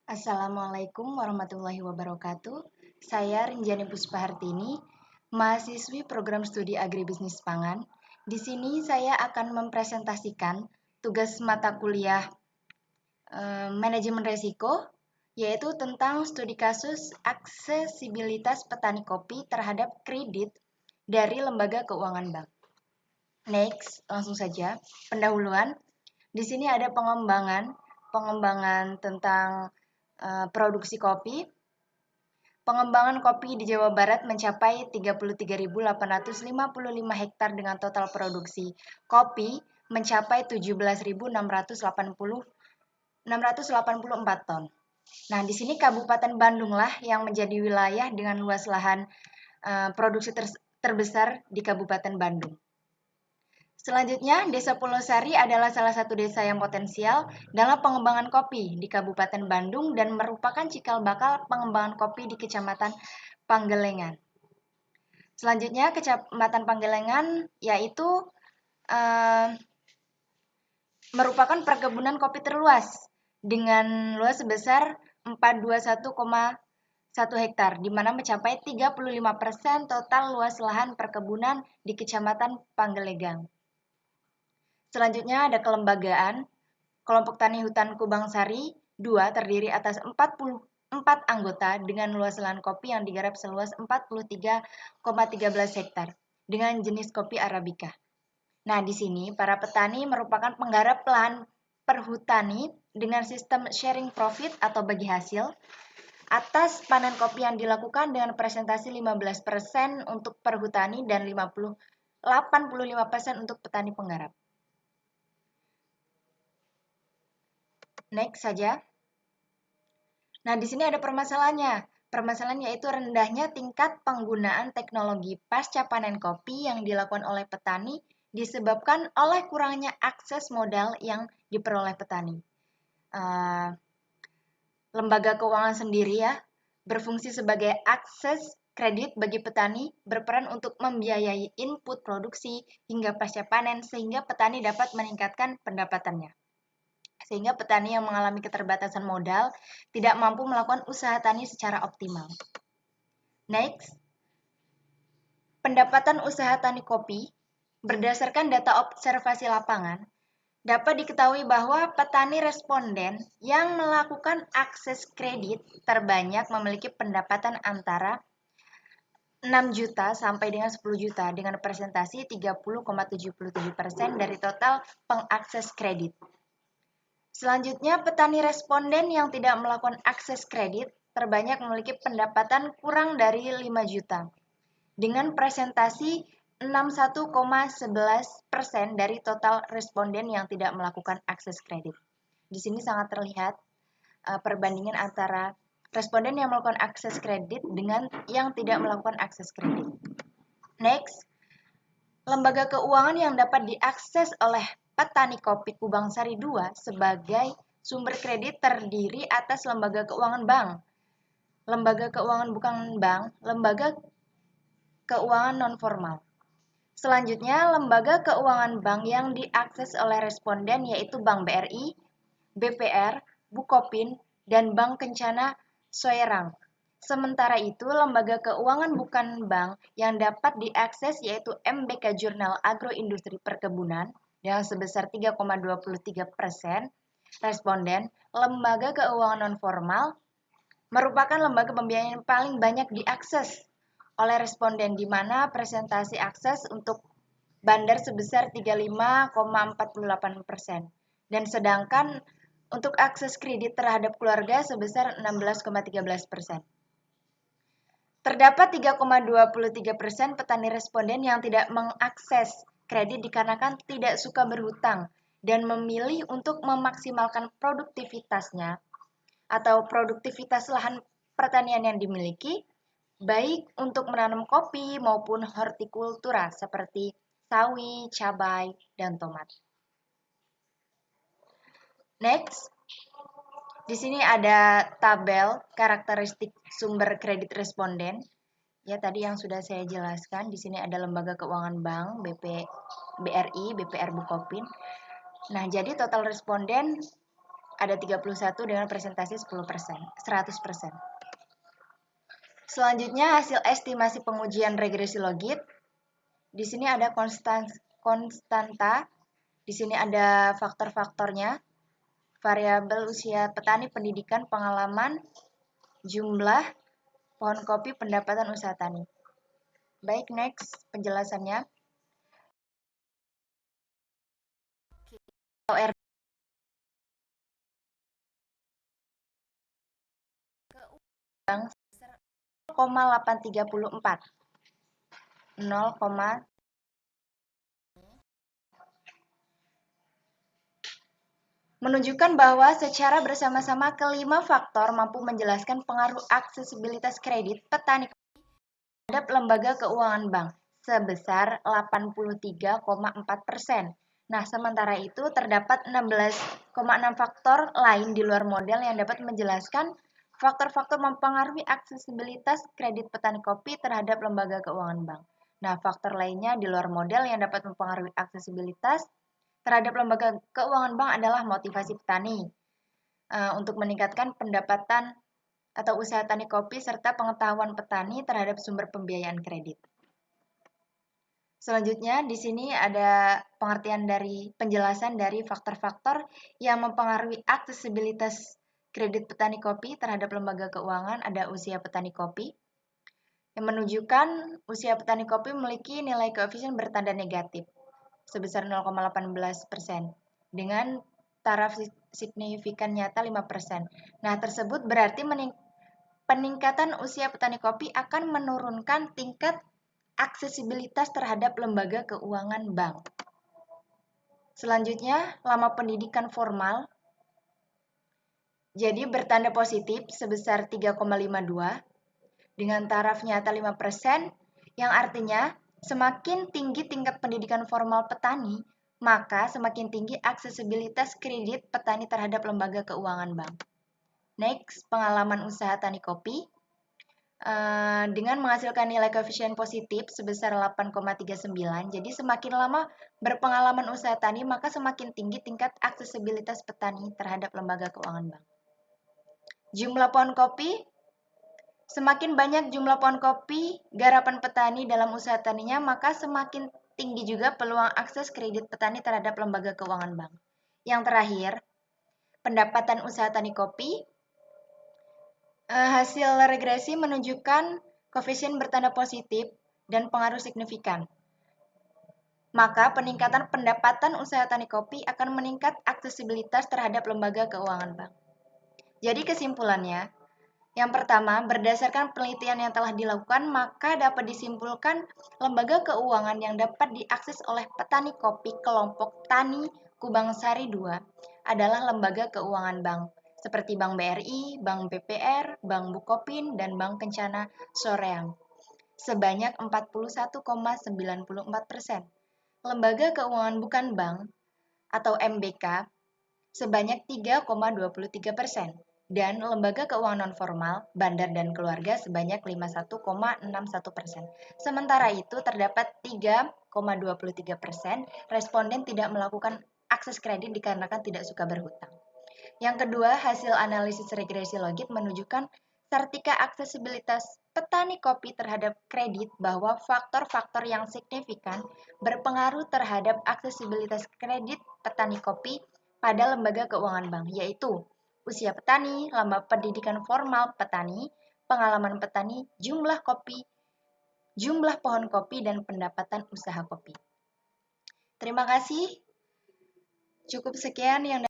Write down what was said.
Assalamualaikum warahmatullahi wabarakatuh. Saya Rinjani Puspahartini, mahasiswi program studi agribisnis pangan. Di sini saya akan mempresentasikan tugas mata kuliah manajemen risiko, yaitu tentang studi kasus aksesibilitas petani kopi terhadap kredit dari lembaga keuangan bank. Next, langsung saja. Pendahuluan. Di sini ada pengembangan tentang produksi kopi. Pengembangan kopi di Jawa Barat mencapai 33.855 hektar dengan total produksi kopi mencapai 17.684 ton. Nah, di sini Kabupaten Bandung lah yang menjadi wilayah dengan luas lahan produksi terbesar di Kabupaten Bandung. Selanjutnya, Desa Pulau Sari adalah salah satu desa yang potensial dalam pengembangan kopi di Kabupaten Bandung dan merupakan cikal bakal pengembangan kopi di Kecamatan Panggelengan. Selanjutnya, Kecamatan Panggelengan yaitu merupakan perkebunan kopi terluas dengan luas sebesar 421,1 hektar, di mana mencapai 35% total luas lahan perkebunan di Kecamatan Panggelegang. Selanjutnya ada kelembagaan. Kelompok Tani Hutan Kubang Sari 2 terdiri atas 44 anggota dengan luas lahan kopi yang digarap seluas 43,13 hektar dengan jenis kopi Arabica. Nah, di sini para petani merupakan penggarap lahan perhutani dengan sistem sharing profit atau bagi hasil atas panen kopi yang dilakukan dengan presentasi 15% untuk perhutani dan 85% untuk petani penggarap. Next saja. Nah, di sini ada permasalahannya. Permasalahannya yaitu rendahnya tingkat penggunaan teknologi pasca panen kopi yang dilakukan oleh petani disebabkan oleh kurangnya akses modal yang diperoleh petani. Lembaga keuangan sendiri ya, berfungsi sebagai akses kredit bagi petani, berperan untuk membiayai input produksi hingga pasca panen sehingga petani dapat meningkatkan pendapatannya. Sehingga petani yang mengalami keterbatasan modal tidak mampu melakukan usaha tani secara optimal. Next, pendapatan usaha tani kopi berdasarkan data observasi lapangan dapat diketahui bahwa petani responden yang melakukan akses kredit terbanyak memiliki pendapatan antara 6 juta sampai dengan 10 juta dengan presentasi 30,77% dari total pengakses kredit. Selanjutnya, petani responden yang tidak melakukan akses kredit terbanyak memiliki pendapatan kurang dari 5 juta dengan presentasi 61,11% dari total responden yang tidak melakukan akses kredit. Di sini sangat terlihat perbandingan antara responden yang melakukan akses kredit dengan yang tidak melakukan akses kredit. Next, lembaga keuangan yang dapat diakses oleh petani kopi Kubang Sari 2 sebagai sumber kredit terdiri atas lembaga keuangan bank, lembaga keuangan bukan bank, lembaga keuangan non-formal. Selanjutnya, lembaga keuangan bank yang diakses oleh responden yaitu Bank BRI, BPR, Bukopin, dan Bank Kencana Soerang. Sementara itu, lembaga keuangan bukan bank yang dapat diakses yaitu MBK Jurnal Agroindustri Perkebunan dengan sebesar 3,23% responden. Lembaga keuangan non-formal merupakan lembaga pembiayaan yang paling banyak diakses oleh responden di mana presentasi akses untuk bandar sebesar 35,48% dan sedangkan untuk akses kredit terhadap keluarga sebesar 16,13%. Terdapat 3,23% petani responden yang tidak mengakses kredit dikarenakan tidak suka berhutang dan memilih untuk memaksimalkan produktivitasnya atau produktivitas lahan pertanian yang dimiliki, baik untuk menanam kopi maupun hortikultura seperti sawi, cabai, dan tomat. Next, di sini ada tabel karakteristik sumber kredit responden. Ya, tadi yang sudah saya jelaskan, di sini ada lembaga keuangan bank, BRI, BPR Bukopin. Nah, jadi total responden ada 31 dengan presentasi 10%, 100%. Selanjutnya hasil estimasi pengujian regresi logit. Di sini ada konstanta, di sini ada faktor-faktornya, variabel usia petani, pendidikan, pengalaman, jumlah, pohon kopi, pendapatan usaha tani. Baik, next penjelasannya. OR 0,834. 0, menunjukkan bahwa secara bersama-sama kelima faktor mampu menjelaskan pengaruh aksesibilitas kredit petani terhadap lembaga keuangan bank sebesar 83,4%. Nah, sementara itu terdapat 16,6 faktor lain di luar model yang dapat menjelaskan faktor-faktor mempengaruhi aksesibilitas kredit petani kopi terhadap lembaga keuangan bank. Nah, faktor lainnya di luar model yang dapat mempengaruhi aksesibilitas terhadap lembaga keuangan bank adalah motivasi petani untuk meningkatkan pendapatan atau usaha tani kopi serta pengetahuan petani terhadap sumber pembiayaan kredit. Selanjutnya di sini ada pengertian dari penjelasan dari faktor-faktor yang mempengaruhi aksesibilitas kredit petani kopi terhadap lembaga keuangan. Ada usia petani kopi yang menunjukkan usia petani kopi memiliki nilai koefisien bertanda negatif sebesar 0,18% dengan taraf signifikan nyata 5%. Nah, tersebut berarti peningkatan usia petani kopi akan menurunkan tingkat aksesibilitas terhadap lembaga keuangan bank. Selanjutnya, lama pendidikan formal jadi bertanda positif sebesar 3,52 dengan taraf nyata 5%, yang artinya semakin tinggi tingkat pendidikan formal petani, maka semakin tinggi aksesibilitas kredit petani terhadap lembaga keuangan bank. Next, pengalaman usaha tani kopi. Dengan menghasilkan nilai koefisien positif sebesar 8,39, jadi semakin lama berpengalaman usaha tani, maka semakin tinggi tingkat aksesibilitas petani terhadap lembaga keuangan bank. Jumlah pohon kopi, semakin banyak jumlah pohon kopi garapan petani dalam usaha taninya, maka semakin tinggi juga peluang akses kredit petani terhadap lembaga keuangan bank. Yang terakhir, pendapatan usaha tani kopi. Hasil regresi menunjukkan koefisien bertanda positif dan pengaruh signifikan. Maka peningkatan pendapatan usaha tani kopi akan meningkat aksesibilitas terhadap lembaga keuangan bank. Jadi kesimpulannya, yang pertama, berdasarkan penelitian yang telah dilakukan, maka dapat disimpulkan lembaga keuangan yang dapat diakses oleh petani kopi kelompok Tani Kubang Sari II adalah lembaga keuangan bank, seperti Bank BRI, Bank BPR, Bank Bukopin, dan Bank Kencana Soreang, sebanyak 41,94%. Lembaga keuangan bukan bank atau MBK sebanyak 3,23%. Dan lembaga keuangan non-formal, bandar dan keluarga sebanyak 51,61%. Sementara itu, terdapat 3,23% responden tidak melakukan akses kredit dikarenakan tidak suka berhutang. Yang kedua, hasil analisis regresi logit menunjukkan sertika aksesibilitas petani kopi terhadap kredit bahwa faktor-faktor yang signifikan berpengaruh terhadap aksesibilitas kredit petani kopi pada lembaga keuangan bank, yaitu usia petani, lama pendidikan formal petani, pengalaman petani, jumlah pohon kopi, dan pendapatan usaha kopi. Terima kasih. Cukup sekian yang